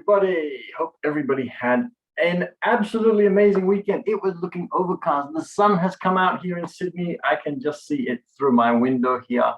everybody. Hope everybody had an absolutely amazing weekend. It was looking overcast. The sun has come out here in Sydney. I can just see it through my window here.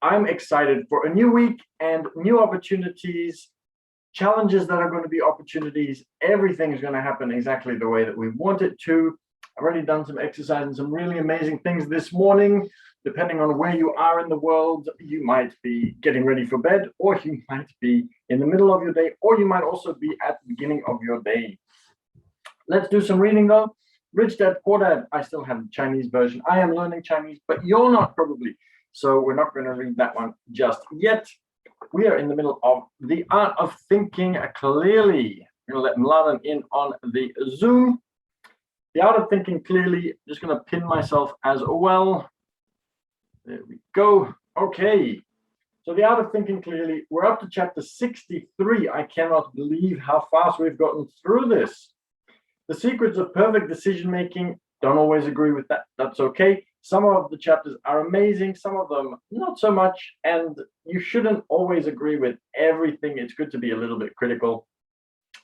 I'm excited for a new week and new opportunities, challenges that are going to be opportunities. Everything is going to happen exactly the way that we want it to. I've already done some exercise and some really amazing things this morning. Depending on where you are in the world, you might be getting ready for bed, or you might be in the middle of your day, or you might also be at the beginning of your day. Let's do some reading though. Rich Dad, Poor Dad, I still have the Chinese version. I am learning Chinese, but you're not probably. So we're not going to read that one just yet. We are in the middle of The Art of Thinking Clearly. I'm going to let Mladen in on the Zoom. The Art of Thinking Clearly, just going to pin myself as well. There we go. Okay. So The Art of Thinking Clearly, we're up to chapter 63. I cannot believe how fast we've gotten through this. The secrets of perfect decision-making, don't always agree with that. That's okay. Some of the chapters are amazing, some of them not so much, and you shouldn't always agree with everything. It's good to be a little bit critical.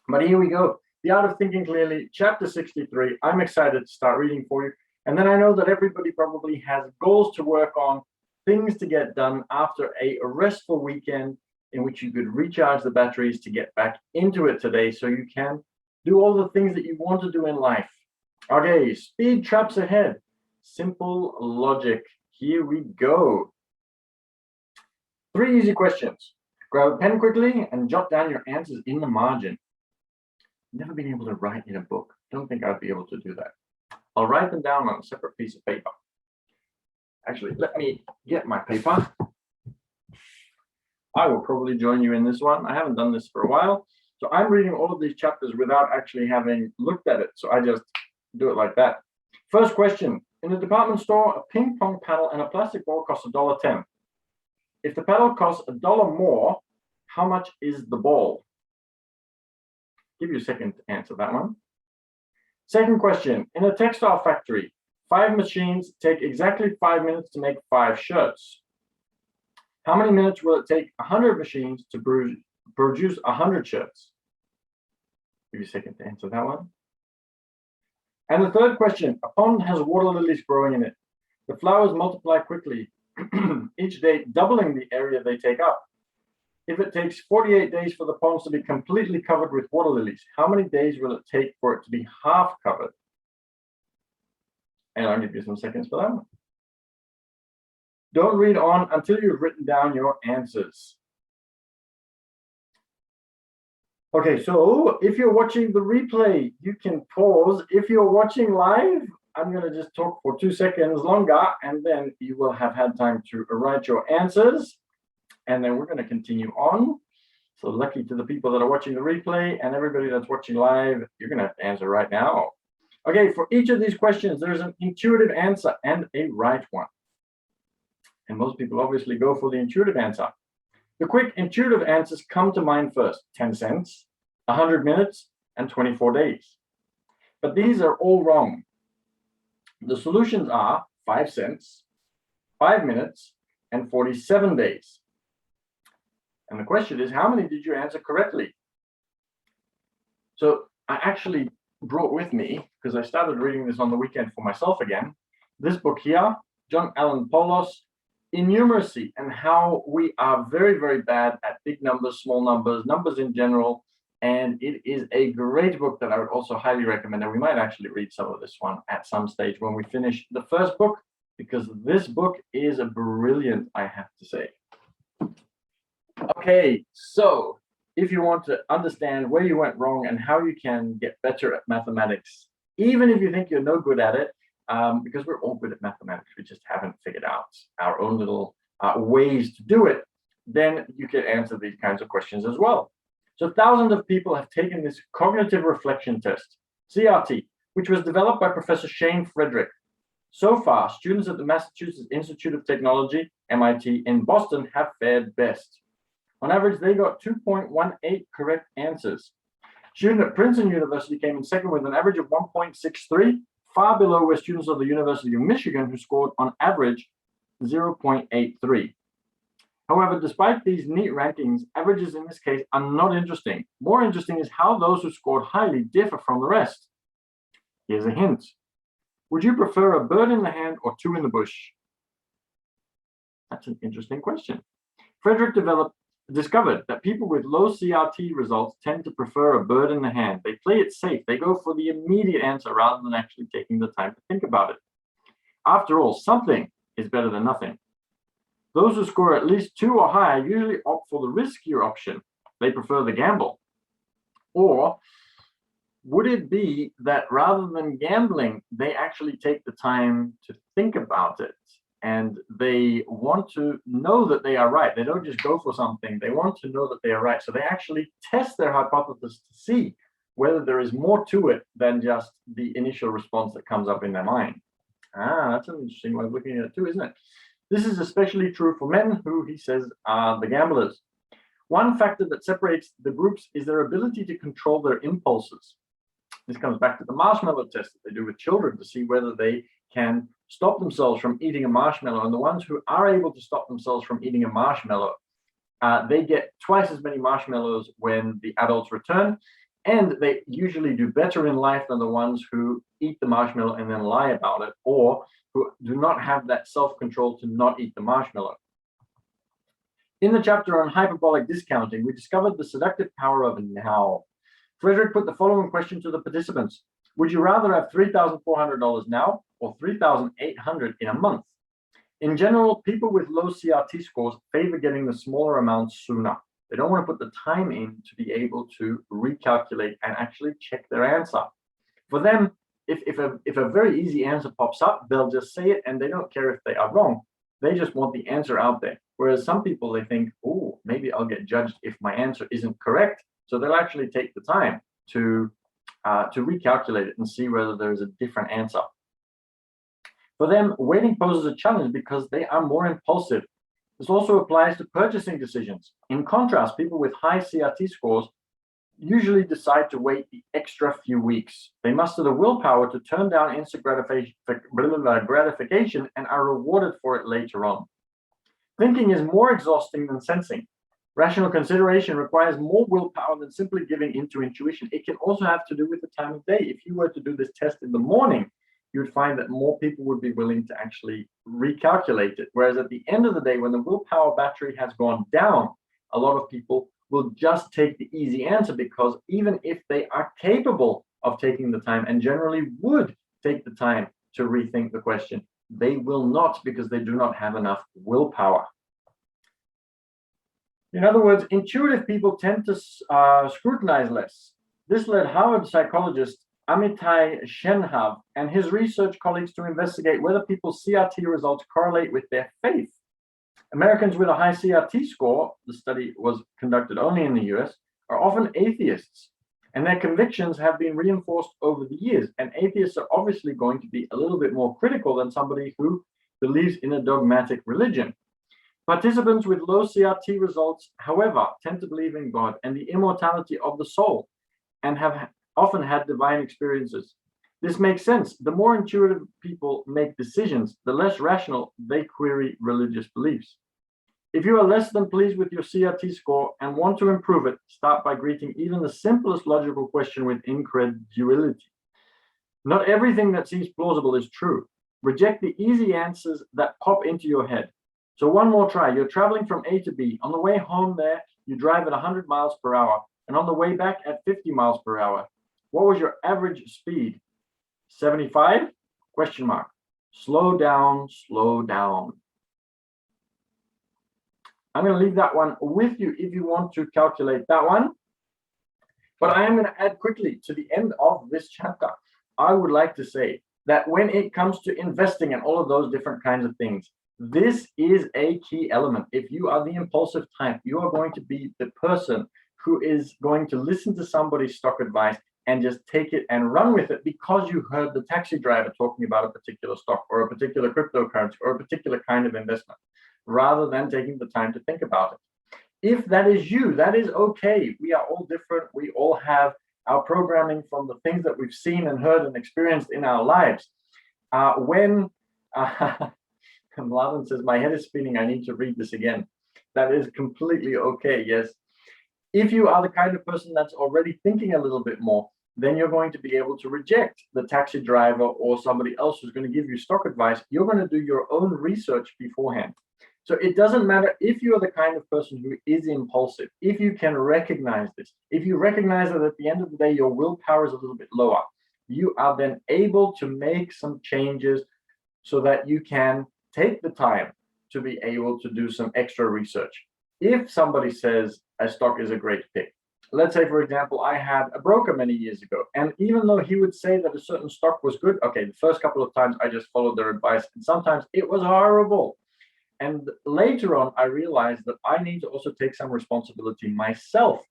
But here we go. The Art of Thinking Clearly, chapter 63. I'm excited to start reading for you. And then I know that everybody probably has goals to work on, things to get done after a restful weekend in which you could recharge the batteries to get back into it today so you can do all the things that you want to do in life. Okay, speed traps ahead. Simple logic. Here we go. 3 easy questions. Grab a pen quickly and jot down your answers in the margin. Never been able to write in a book. Don't think I'd be able to do that. I'll write them down on a separate piece of paper. Actually, let me get my paper. I will probably join you in this one. I haven't done this for a while. So I'm reading all of these chapters without actually having looked at it. So I just do it like that. First question. In a department store, a ping pong paddle and a plastic ball cost $1.10. If the paddle costs $1 more, how much is the ball? Give you a second to answer that one. Second question, in a textile factory, 5 machines take exactly 5 minutes to make 5 shirts. How many minutes will it take 100 machines to produce 100 shirts? Give you a second to answer that one. And the third question, a pond has water lilies growing in it. The flowers multiply quickly, each day doubling the area they take up. If it takes 48 days for the ponds to be completely covered with water lilies, how many days will it take for it to be half covered? And I'll give you some seconds for that one. Don't read on until you've written down your answers. Okay, so if you're watching the replay, you can pause. If you're watching live, I'm going to just talk for 2 seconds longer, and then you will have had time to write your answers. And then we're going to continue on. So lucky to the people that are watching the replay and everybody that's watching live, you're going to have to answer right now. Okay, for each of these questions, there's an intuitive answer and a right one. And most people obviously go for the intuitive answer. The quick intuitive answers come to mind first: 10 cents, 100 minutes, and 24 days. But these are all wrong. The solutions are 5 cents, 5 minutes, and 47 days. And the question is, how many did you answer correctly? So I actually brought with me, because I started reading this on the weekend for myself again, this book here, John Allen Poulos, Innumeracy, and how we are very, very bad at big numbers, small numbers, numbers in general. And it is a great book that I would also highly recommend. And we might actually read some of this one at some stage when we finish the first book, because this book is brilliant, I have to say. Okay, so if you want to understand where you went wrong and how you can get better at mathematics, even if you think you're no good at it, because we're all good at mathematics, we just haven't figured out our own little ways to do it, then you can answer these kinds of questions as well. So thousands of people have taken this cognitive reflection test, CRT, which was developed by Professor Shane Frederick. So far, students at the Massachusetts Institute of Technology, MIT, in Boston have fared best. On average, they got 2.18 correct answers. Student at Princeton University came in second with an average of 1.63, far below where students of the University of Michigan, who scored on average 0.83. However, despite these neat rankings, averages in this case are not interesting. More interesting is how those who scored highly differ from the rest. Here's a hint. Would you prefer a bird in the hand or two in the bush? That's an interesting question. Frederick discovered that people with low CRT results tend to prefer a bird in the hand. They play it safe. They go for the immediate answer rather than actually taking the time to think about it. After all, something is better than nothing. Those who score at least 2 or higher usually opt for the riskier option. They prefer the gamble. Or would it be that rather than gambling, they actually take the time to think about it and they want to know that they are right? They don't just go for something. They want to know that they are right. So they actually test their hypothesis to see whether there is more to it than just the initial response that comes up in their mind. That's an interesting way of looking at it too, isn't it? This is especially true for men who, he says, are the gamblers. One factor that separates the groups is their ability to control their impulses. This comes back to the marshmallow test that they do with children to see whether they can stop themselves from eating a marshmallow. And the ones who are able to stop themselves from eating a marshmallow, they get twice as many marshmallows when the adults return. And they usually do better in life than the ones who eat the marshmallow and then lie about it, or who do not have that self-control to not eat the marshmallow. In the chapter on hyperbolic discounting, we discovered the seductive power of now. Frederick put the following question to the participants. Would you rather have $3,400 now or $3,800 in a month? In general, people with low CRT scores favor getting the smaller amounts sooner. They don't want to put the time in to be able to recalculate and actually check their answer. For them, if a very easy answer pops up, they'll just say it and they don't care if they are wrong. They just want the answer out there. Whereas some people, they think, oh, maybe I'll get judged if my answer isn't correct. So they'll actually take the time to recalculate it and see whether there is a different answer. For them, waiting poses a challenge because they are more impulsive. This also applies to purchasing decisions. In contrast, people with high CRT scores usually decide to wait the extra few weeks. They muster the willpower to turn down instant gratification and are rewarded for it later on. Thinking is more exhausting than sensing. Rational consideration requires more willpower than simply giving into intuition. It can also have to do with the time of day. If you were to do this test in the morning, you would find that more people would be willing to actually recalculate it. Whereas at the end of the day, when the willpower battery has gone down, a lot of people will just take the easy answer, because even if they are capable of taking the time and generally would take the time to rethink the question, they will not, because they do not have enough willpower. In other words, intuitive people tend to scrutinize less. This led Harvard psychologist Amitai Shenhav and his research colleagues to investigate whether people's CRT results correlate with their faith. Americans with a high CRT score, the study was conducted only in the US, are often atheists, and their convictions have been reinforced over the years. And atheists are obviously going to be a little bit more critical than somebody who believes in a dogmatic religion. Participants with low CRT results, however, tend to believe in God and the immortality of the soul, and have often had divine experiences. This makes sense. The more intuitive people make decisions, the less rational they query religious beliefs. If you are less than pleased with your CRT score and want to improve it, start by greeting even the simplest logical question with incredulity. Not everything that seems plausible is true. Reject the easy answers that pop into your head. So one more try. You're traveling from A to B. On the way home there, you drive at 100 miles per hour, and on the way back at 50 miles per hour. What was your average speed? 75? Question mark. Slow down, slow down. I'm going to leave that one with you if you want to calculate that one. But I am going to add quickly to the end of this chapter. I would like to say that when it comes to investing and all of those different kinds of things, this is a key element. If you are the impulsive type, you are going to be the person who is going to listen to somebody's stock advice and just take it and run with it because you heard the taxi driver talking about a particular stock or a particular cryptocurrency or a particular kind of investment, rather than taking the time to think about it. If that is you, that is okay. We are all different. We all have our programming from the things that we've seen and heard and experienced in our lives. Mladen says, my head is spinning. I need to read this again. That is completely okay, yes. If you are the kind of person that's already thinking a little bit more, then you're going to be able to reject the taxi driver or somebody else who's going to give you stock advice. You're going to do your own research beforehand. So it doesn't matter if you're the kind of person who is impulsive, if you can recognize this, if you recognize that at the end of the day, your willpower is a little bit lower, you are then able to make some changes so that you can take the time to be able to do some extra research. If somebody says a stock is a great pick, let's say, for example, I had a broker many years ago, and even though he would say that a certain stock was good, okay, the first couple of times I just followed their advice, and sometimes it was horrible. And later on, I realized that I need to also take some responsibility myself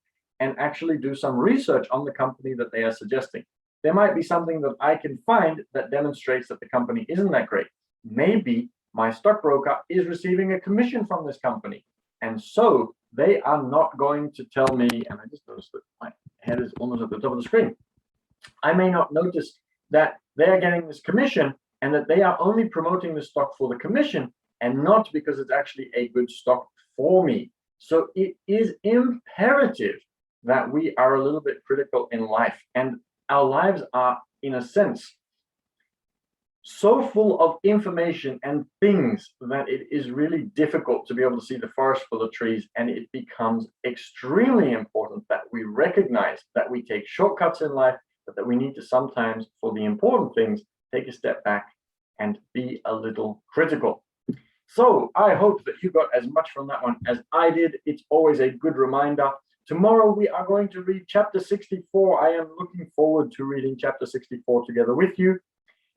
and actually do some research on the company that they are suggesting. There might be something that I can find that demonstrates that the company isn't that great. Maybe my stockbroker is receiving a commission from this company. And so they are not going to tell me, and I just noticed that my head is almost at the top of the screen. I may not notice that they are getting this commission and that they are only promoting the stock for the commission and not because it's actually a good stock for me. So it is imperative that we are a little bit critical in life, and our lives are, in a sense, so full of information and things that it is really difficult to be able to see the forest for the trees, and it becomes extremely important that we recognize that we take shortcuts in life, but that we need to sometimes, for the important things, take a step back and be a little critical. So I hope that you got as much from that one as I did. It's always a good reminder. Tomorrow we are going to read chapter 64. I am looking forward to reading chapter 64 together with you.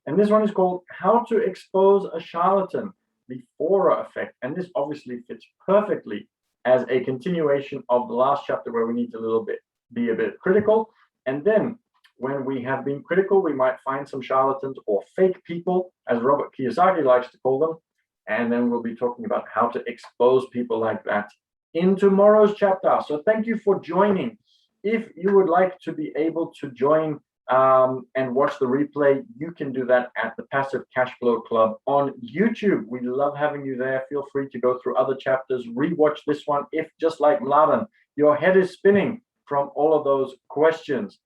And this one is called How to Expose a Charlatan, the Aura Effect. And this obviously fits perfectly as a continuation of the last chapter where we need to be a bit critical. And then when we have been critical, we might find some charlatans or fake people, as Robert Kiyosaki likes to call them. And then we'll be talking about how to expose people like that in tomorrow's chapter. So thank you for joining. If you would like to be able to join and watch the replay, you can do that at the Passive Cash Flow Club on YouTube. We love having you there. Feel free to go through other chapters, rewatch this one if, just like Mladen, your head is spinning from all of those questions.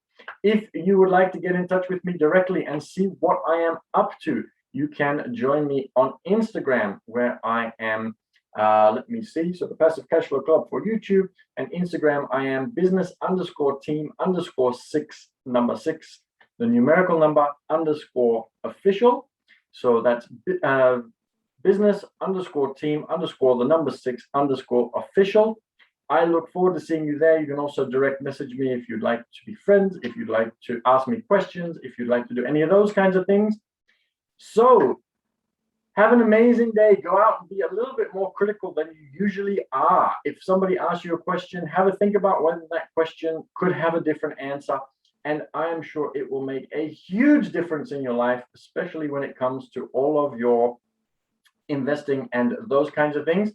If you would like to get in touch with me directly and see what I am up to, you can join me on Instagram, where I am, let me see, so the Passive Cash Flow Club for YouTube, and Instagram, I am business_team_6, number 6, the numerical number _official. So that's business_team_ the number 6 _official. I look forward to seeing you there. You can also direct message me if you'd like to be friends, if you'd like to ask me questions, if you'd like to do any of those kinds of things. So have an amazing day. Go out and be a little bit more critical than you usually are. If somebody asks you a question, have a think about whether that question could have a different answer. And I am sure it will make a huge difference in your life, especially when it comes to all of your investing and those kinds of things.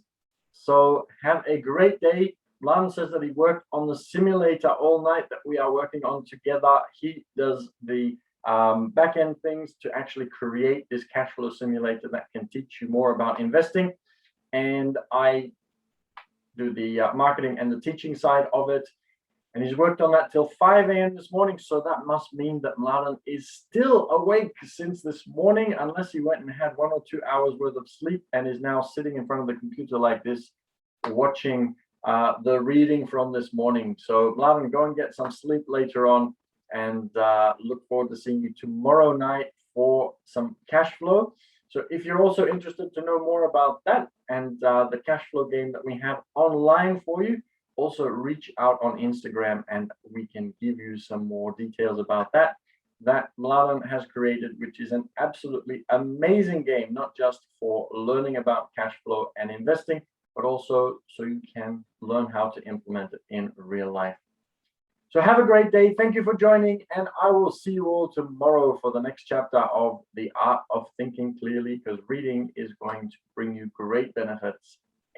So have a great day. Mladen says that he worked on the simulator all night that we are working on together. He does the back-end things to actually create this cash flow simulator that can teach you more about investing, and I do the marketing and the teaching side of it, and he's worked on that till 5 a.m. this morning. So that must mean that Mladen is still awake since this morning, unless he went and had 1 or 2 hours worth of sleep and is now sitting in front of the computer like this watching the reading from this morning. So Mladen, go and get some sleep later on, and look forward to seeing you tomorrow night for some cash flow. So if you're also interested to know more about that and the cash flow game that we have online for you, also reach out on Instagram and we can give you some more details about that Mladen has created, which is an absolutely amazing game, not just for learning about cash flow and investing, but also so you can learn how to implement it in real life. So have a great day. Thank you for joining, and I will see you all tomorrow for the next chapter of The Art of Thinking Clearly, because reading is going to bring you great benefits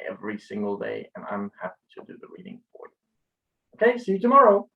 every single day, and I'm happy to do the reading for you. Okay, see you tomorrow.